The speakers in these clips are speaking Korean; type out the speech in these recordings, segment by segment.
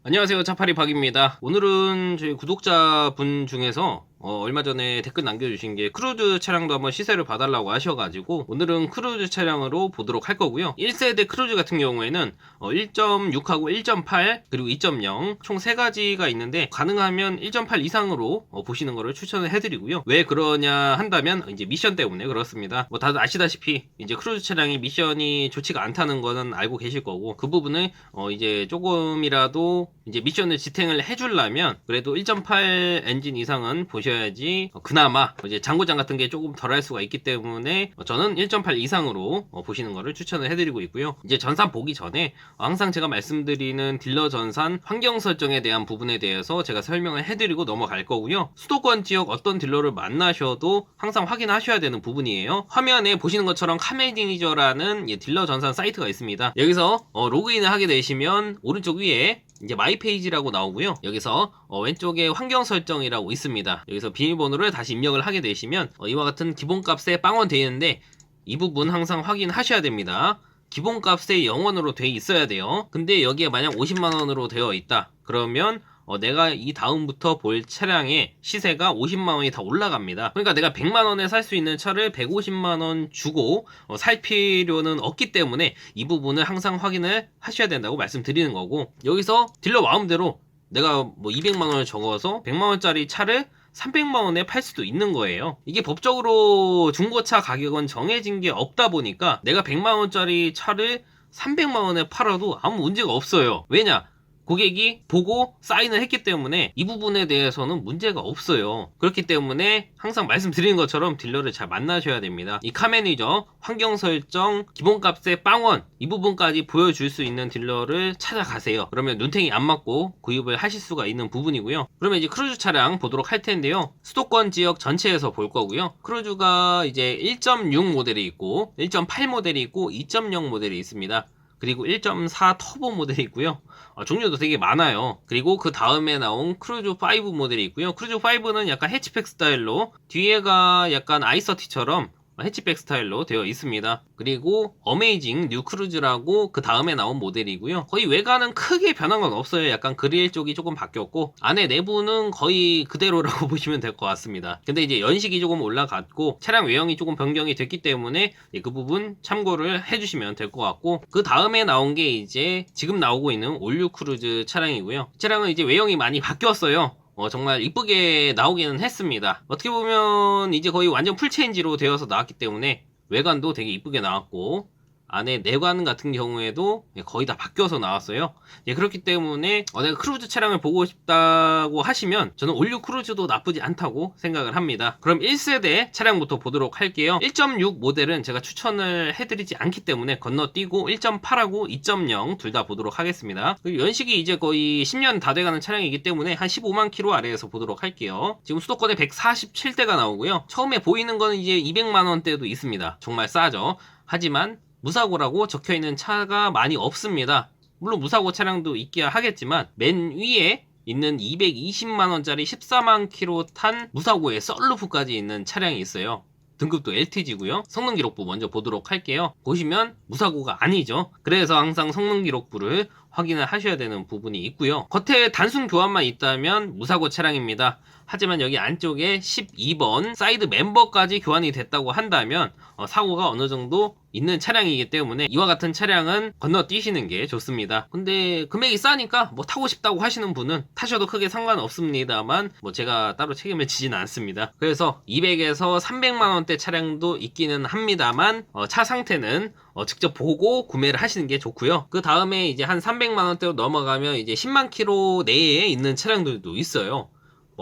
안녕하세요. 차파리 박입니다. 오늘은 저희 구독자분 중에서 얼마 전에 댓글 남겨주신 게 크루즈 차량도 한번 시세를 봐달라고 하셔가지고 오늘은 크루즈 차량으로 보도록 할 거고요. 1세대 크루즈 같은 경우에는 1.6하고 1.8 그리고 2.0 총 3가지가 있는데 가능하면 1.8 이상으로 보시는 거를 추천을 해드리고요. 왜 그러냐 한다면 이제 미션 때문에 그렇습니다. 다들 아시다시피 이제 크루즈 차량이 미션이 좋지가 않다는 거는 알고 계실 거고 그 부분을 이제 조금이라도 이제 미션을 지탱을 해주려면 그래도 1.8 엔진 이상은 보셔야지 그나마 이제 장고장 같은 게 조금 덜 할 수가 있기 때문에 저는 1.8 이상으로 보시는 거를 추천을 해드리고 있고요. 이제 전산 보기 전에 항상 제가 말씀드리는 딜러 전산 환경 설정에 대한 부분에 대해서 제가 설명을 해드리고 넘어갈 거고요. 수도권 지역 어떤 딜러를 만나셔도 항상 확인하셔야 되는 부분이에요. 화면에 보시는 것처럼 카메디니저라는 딜러 전산 사이트가 있습니다. 여기서 로그인을 하게 되시면 오른쪽 위에 이제 마이 페이지라고 나오고요. 여기서 왼쪽에 환경 설정이라고 있습니다. 여기서 비밀번호를 다시 입력을 하게 되시면 이와 같은 기본값에 빵원 되어 있는데 이 부분 항상 확인하셔야 됩니다. 기본값에 0원으로 돼 있어야 돼요. 근데 여기에 만약 50만원으로 되어 있다 그러면 내가 이 다음부터 볼 차량의 시세가 50만원이 다 올라갑니다. 그러니까 내가 100만원에 살 수 있는 차를 150만원 주고 살 필요는 없기 때문에 이 부분을 항상 확인을 하셔야 된다고 말씀드리는 거고, 여기서 딜러 마음대로 내가 200만원을 적어서 100만원짜리 차를 300만원에 팔 수도 있는 거예요. 이게 법적으로 중고차 가격은 정해진 게 없다 보니까 내가 100만원짜리 차를 300만원에 팔아도 아무 문제가 없어요. 왜냐? 고객이 보고 사인을 했기 때문에 이 부분에 대해서는 문제가 없어요. 그렇기 때문에 항상 말씀드린 것처럼 딜러를 잘 만나셔야 됩니다. 이 카매니저, 환경 설정, 기본값의 빵원 이 부분까지 보여줄 수 있는 딜러를 찾아가세요. 그러면 눈탱이 안 맞고 구입을 하실 수가 있는 부분이고요. 그러면 이제 크루즈 차량 보도록 할 텐데요. 수도권 지역 전체에서 볼 거고요. 크루즈가 이제 1.6 모델이 있고 1.8 모델이 있고 2.0 모델이 있습니다. 그리고 1.4 터보 모델이 있고요. 종류도 되게 많아요. 그리고 그 다음에 나온 크루즈 5 모델이 있고요. 크루즈 5는 약간 해치백 스타일로 뒤에가 약간 i30처럼 해치백 스타일로 되어 있습니다. 그리고 어메이징 뉴 크루즈라고 그 다음에 나온 모델이고요. 거의 외관은 크게 변한 건 없어요. 약간 그릴 쪽이 조금 바뀌었고 안에 내부는 거의 그대로라고 보시면 될 것 같습니다. 근데 이제 연식이 조금 올라갔고 차량 외형이 조금 변경이 됐기 때문에 그 부분 참고를 해주시면 될 것 같고, 그 다음에 나온 게 이제 지금 나오고 있는 올류 크루즈 차량이고요. 차량은 이제 외형이 많이 바뀌었어요. 정말 이쁘게 나오기는 했습니다. 어떻게 보면 이제 거의 완전 풀체인지로 되어서 나왔기 때문에 외관도 되게 이쁘게 나왔고 안에 내관 같은 경우에도 거의 다 바뀌어서 나왔어요. 그렇기 때문에 내가 크루즈 차량을 보고 싶다고 하시면 저는 올류 크루즈도 나쁘지 않다고 생각을 합니다. 그럼 1세대 차량부터 보도록 할게요. 1.6 모델은 제가 추천을 해드리지 않기 때문에 건너뛰고 1.8하고 2.0 둘 다 보도록 하겠습니다. 연식이 이제 거의 10년 다 돼가는 차량이기 때문에 한 15만 킬로 아래에서 보도록 할게요. 지금 수도권에 147대가 나오고요. 처음에 보이는 거는 이제 200만원대도 있습니다. 정말 싸죠. 하지만 무사고라고 적혀있는 차가 많이 없습니다. 물론 무사고 차량도 있기야 하겠지만 맨 위에 있는 220만원짜리 14만 킬로 탄 무사고에 썬루프까지 있는 차량이 있어요. 등급도 LTG고요. 성능 기록부 먼저 보도록 할게요. 보시면 무사고가 아니죠. 그래서 항상 성능 기록부를 확인을 하셔야 되는 부분이 있고요. 겉에 단순 교환만 있다면 무사고 차량입니다. 하지만 여기 안쪽에 12번 사이드 멤버까지 교환이 됐다고 한다면 사고가 어느 정도 있는 차량이기 때문에 이와 같은 차량은 건너뛰시는 게 좋습니다. 근데 금액이 싸니까 타고 싶다고 하시는 분은 타셔도 크게 상관없습니다만 제가 따로 책임을 지진 않습니다. 그래서 200에서 300만원대 차량도 있기는 합니다만 차 상태는 직접 보고 구매를 하시는 게 좋고요. 그 다음에 이제 한 300만원대로 넘어가면 이제 10만 킬로 내에 있는 차량들도 있어요.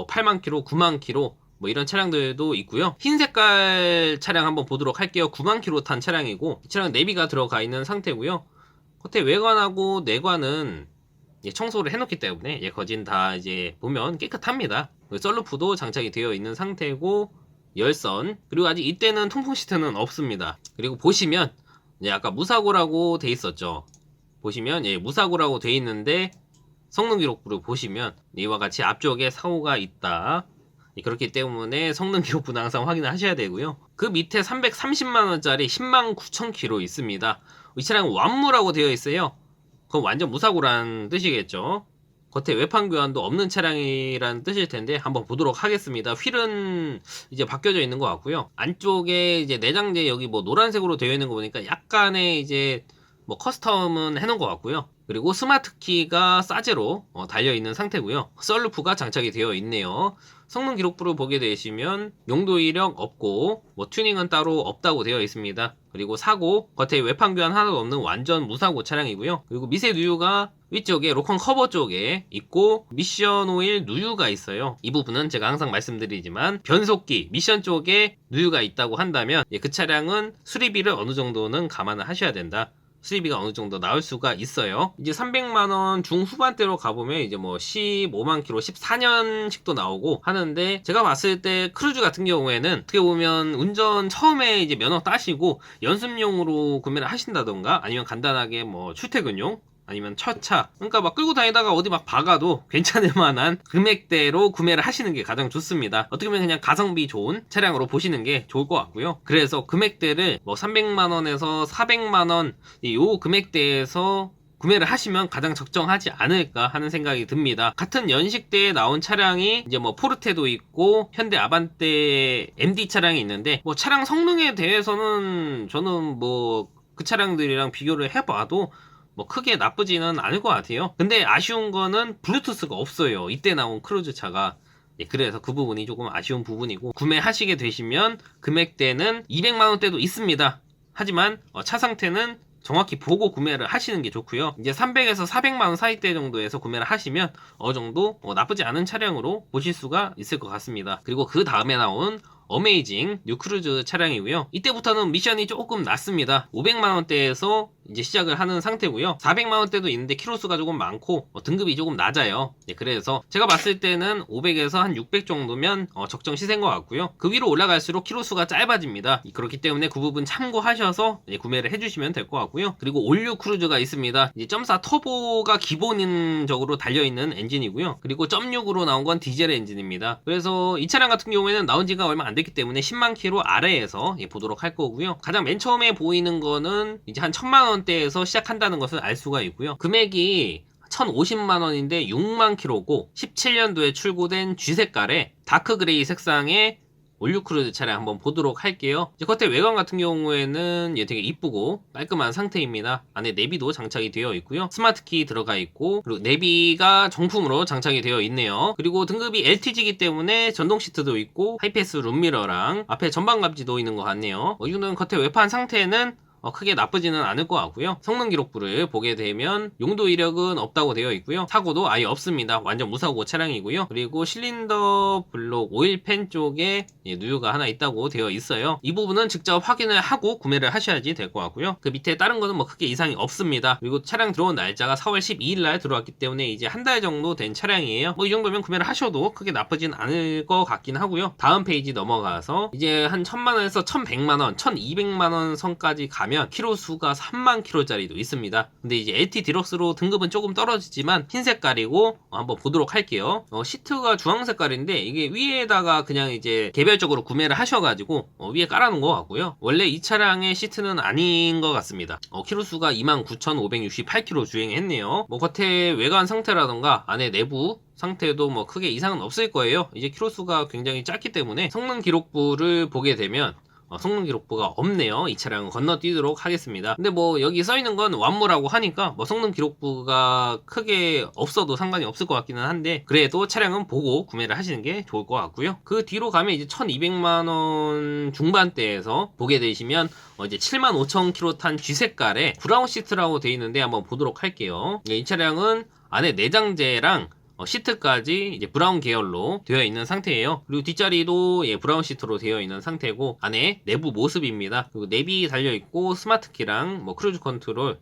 8만 킬로, 9만 킬로 이런 차량들도 있고요. 흰 색깔 차량 한번 보도록 할게요. 9만 킬로 탄 차량이고 이 차량 내비가 들어가 있는 상태고요. 겉에 외관하고 내관은 청소를 해놓기 때문에 거진 다 이제 보면 깨끗합니다. 썬루프도 장착이 되어 있는 상태고 열선, 그리고 아직 이때는 통풍 시트는 없습니다. 그리고 보시면 아까 무사고라고 돼 있었죠. 보시면 무사고라고 돼 있는데 성능 기록부를 보시면 이와 같이 앞쪽에 사고가 있다. 그렇기 때문에 성능 기록부는 항상 확인을 하셔야 되고요. 그 밑에 330만원짜리 10만 9천 킬로 있습니다. 이 차량은 완무라고 되어 있어요. 그건 완전 무사고란 뜻이겠죠. 겉에 외판 교환도 없는 차량이라는 뜻일 텐데 한번 보도록 하겠습니다. 휠은 이제 바뀌어져 있는 것 같고요. 안쪽에 이제 내장재 여기 뭐 노란색으로 되어 있는 거 보니까 약간의 이제 뭐 커스텀은 해놓은 것 같고요. 그리고 스마트 키가 싸제로 달려 있는 상태고요. 썬루프가 장착이 되어 있네요. 성능 기록부를 보게 되시면 용도 이력 없고 뭐 튜닝은 따로 없다고 되어 있습니다. 그리고 사고 겉에 외판 교환 하나도 없는 완전 무사고 차량이고요. 그리고 미세 누유가 위쪽에 로컨 커버 쪽에 있고 미션 오일 누유가 있어요. 이 부분은 제가 항상 말씀드리지만 변속기 미션 쪽에 누유가 있다고 한다면 그 차량은 수리비를 어느 정도는 감안을 하셔야 된다. 수리비가 어느 정도 나올 수가 있어요. 이제 300만원 중후반대로 가보면 이제 뭐 15만 킬로 14년식도 나오고 하는데, 제가 봤을 때 크루즈 같은 경우에는 어떻게 보면 운전 처음에 이제 면허 따시고 연습용으로 구매를 하신다던가 아니면 간단하게 뭐 출퇴근용 아니면 첫 차, 그러니까 막 끌고 다니다가 어디 막 박아도 괜찮을 만한 금액대로 구매를 하시는 게 가장 좋습니다. 어떻게 보면 그냥 가성비 좋은 차량으로 보시는 게 좋을 것 같고요. 그래서 금액대를 뭐 300만원에서 400만원 요 금액대에서 구매를 하시면 가장 적정하지 않을까 하는 생각이 듭니다. 같은 연식대에 나온 차량이 이제 뭐 포르테도 있고 현대 아반떼 MD 차량이 있는데, 뭐 차량 성능에 대해서는 저는 뭐 그 차량들이랑 비교를 해봐도 뭐 크게 나쁘지는 않을 것 같아요. 근데 아쉬운 거는 블루투스가 없어요. 이때 나온 크루즈 차가. 그래서 그 부분이 조금 아쉬운 부분이고, 구매하시게 되시면 금액대는 200만원대도 있습니다. 하지만 차 상태는 정확히 보고 구매를 하시는 게 좋고요. 이제 300에서 400만원 사이대 정도에서 구매를 하시면 어느 정도 나쁘지 않은 차량으로 보실 수가 있을 것 같습니다. 그리고 그 다음에 나온 어메이징 뉴 크루즈 차량이고요. 이때부터는 미션이 조금 낮습니다. 500만원대에서 이제 시작을 하는 상태고요. 400만원대도 있는데 키로수가 조금 많고 등급이 조금 낮아요. 그래서 제가 봤을 때는 500에서 한 600 정도면 적정 시세인 것 같고요. 그 위로 올라갈수록 키로수가 짧아집니다. 그렇기 때문에 그 부분 참고하셔서 구매를 해주시면 될 것 같고요. 그리고 올류 크루즈가 있습니다. 이제 0.4 터보가 기본적으로 달려있는 엔진이고요. 그리고 0.6으로 나온 건 디젤 엔진입니다. 그래서 이 차량 같은 경우에는 나온 지가 얼마 안 됐기 때문에 10만 킬로 아래에서 보도록 할 거고요. 가장 맨 처음에 보이는 거는 이제 한 1000만원대에서 시작한다는 것을 알 수가 있고요. 금액이 1050만원인데 6만 킬로고 17년도에 출고된 G색깔의 다크 그레이 색상의 올류 크루즈 차량 한번 보도록 할게요. 이제 겉에 외관 같은 경우에는 되게 이쁘고 깔끔한 상태입니다. 안에 내비도 장착이 되어 있고요. 스마트키 들어가 있고, 그리고 내비가 정품으로 장착이 되어 있네요. 그리고 등급이 LTG이기 때문에 전동 시트도 있고 하이패스 룸미러랑 앞에 전방 감지도 있는 것 같네요. 이 정도는 겉에 외판 상태는 크게 나쁘지는 않을 것 같고요. 성능 기록부를 보게 되면 용도 이력은 없다고 되어 있고요. 사고도 아예 없습니다. 완전 무사고 차량이고요. 그리고 실린더 블록 오일팬 쪽에 누유가 하나 있다고 되어 있어요. 이 부분은 직접 확인을 하고 구매를 하셔야지 될 것 같고요. 그 밑에 다른 거는 뭐 크게 이상이 없습니다. 그리고 차량 들어온 날짜가 4월 12일 날 들어왔기 때문에 이제 한 달 정도 된 차량이에요. 이 정도면 구매를 하셔도 크게 나쁘진 않을 것 같긴 하고요. 다음 페이지 넘어가서 이제 한 1000만원에서 1100만원, 1200만원 선까지 가면 키로수가 3만 킬로짜리도 있습니다. 근데 이제 LT 디럭스로 등급은 조금 떨어지지만 흰 색깔이고 한번 보도록 할게요. 시트가 주황 색깔인데 이게 위에다가 그냥 이제 개별적으로 구매를 하셔가지고 위에 깔아놓은 것 같고요. 원래 이 차량의 시트는 아닌 것 같습니다. 키로수가 29,568km 주행했네요. 겉에 외관 상태라던가 안에 내부 상태도 뭐 크게 이상은 없을 거예요. 이제 키로수가 굉장히 짧기 때문에 성능 기록부를 보게 되면 성능 기록부가 없네요. 이 차량은 건너뛰도록 하겠습니다. 근데 뭐 여기 써있는 건 완무라고 하니까 뭐 성능 기록부가 크게 없어도 상관이 없을 것 같기는 한데, 그래도 차량은 보고 구매를 하시는 게 좋을 것 같고요. 그 뒤로 가면 이제 1200만원 중반대에서 보게 되시면 이제 75,000km 탄 G색깔의 브라운 시트라고 되어 있는데 한번 보도록 할게요. 이 차량은 안에 내장재랑 시트까지 이제 브라운 계열로 되어 있는 상태예요. 그리고 뒷자리도 브라운 시트로 되어 있는 상태고, 안에 내부 모습입니다. 그리고 내비 달려있고 스마트키랑 뭐 크루즈 컨트롤,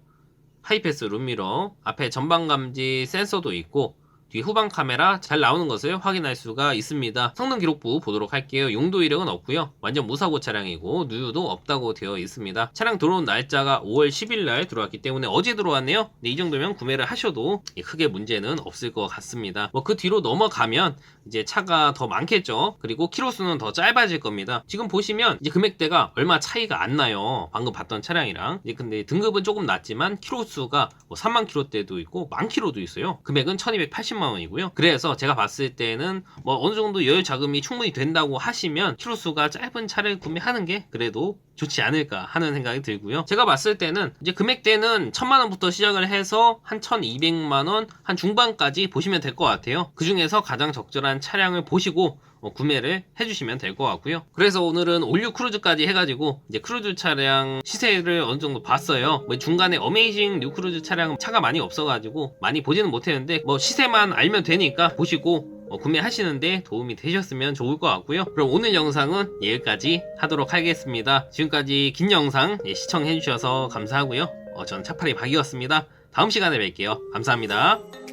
하이패스 룸미러, 앞에 전방 감지 센서도 있고 뒤 후방 카메라 잘 나오는 것을 확인할 수가 있습니다. 성능 기록부 보도록 할게요. 용도 이력은 없고요. 완전 무사고 차량이고 누유도 없다고 되어 있습니다. 차량 들어온 날짜가 5월 10일 날 들어왔기 때문에 어제 들어왔네요. 이 정도면 구매를 하셔도 크게 문제는 없을 것 같습니다. 그 뒤로 넘어가면 이제 차가 더 많겠죠. 그리고 키로수는 더 짧아질 겁니다. 지금 보시면 이제 금액대가 얼마 차이가 안 나요. 방금 봤던 차량이랑. 근데 등급은 조금 낮지만 키로수가 3만 킬로대도 있고 10,000km도 있어요. 금액은 1280만 80만 원이고요. 그래서 제가 봤을 때는 뭐 어느 정도 여유 자금이 충분히 된다고 하시면 키로수가 짧은 차를 구매하는 게 그래도 좋지 않을까 하는 생각이 들고요. 제가 봤을 때는 이제 금액대는 1000만 원부터 시작을 해서 한 1200만 원 한 중반까지 보시면 될 것 같아요. 그 중에서 가장 적절한 차량을 보시고 구매를 해주시면 될 것 같고요. 그래서 오늘은 올류 크루즈까지 해가지고 이제 크루즈 차량 시세를 어느 정도 봤어요. 뭐 중간에 어메이징 뉴 크루즈 차량 차가 많이 없어가지고 많이 보지는 못했는데 뭐 시세만 알면 되니까 보시고 구매하시는데 도움이 되셨으면 좋을 것 같고요. 그럼 오늘 영상은 여기까지 하도록 하겠습니다. 지금까지 긴 영상 시청해주셔서 감사하고요. 저는 차파리 박이었습니다. 다음 시간에 뵐게요. 감사합니다.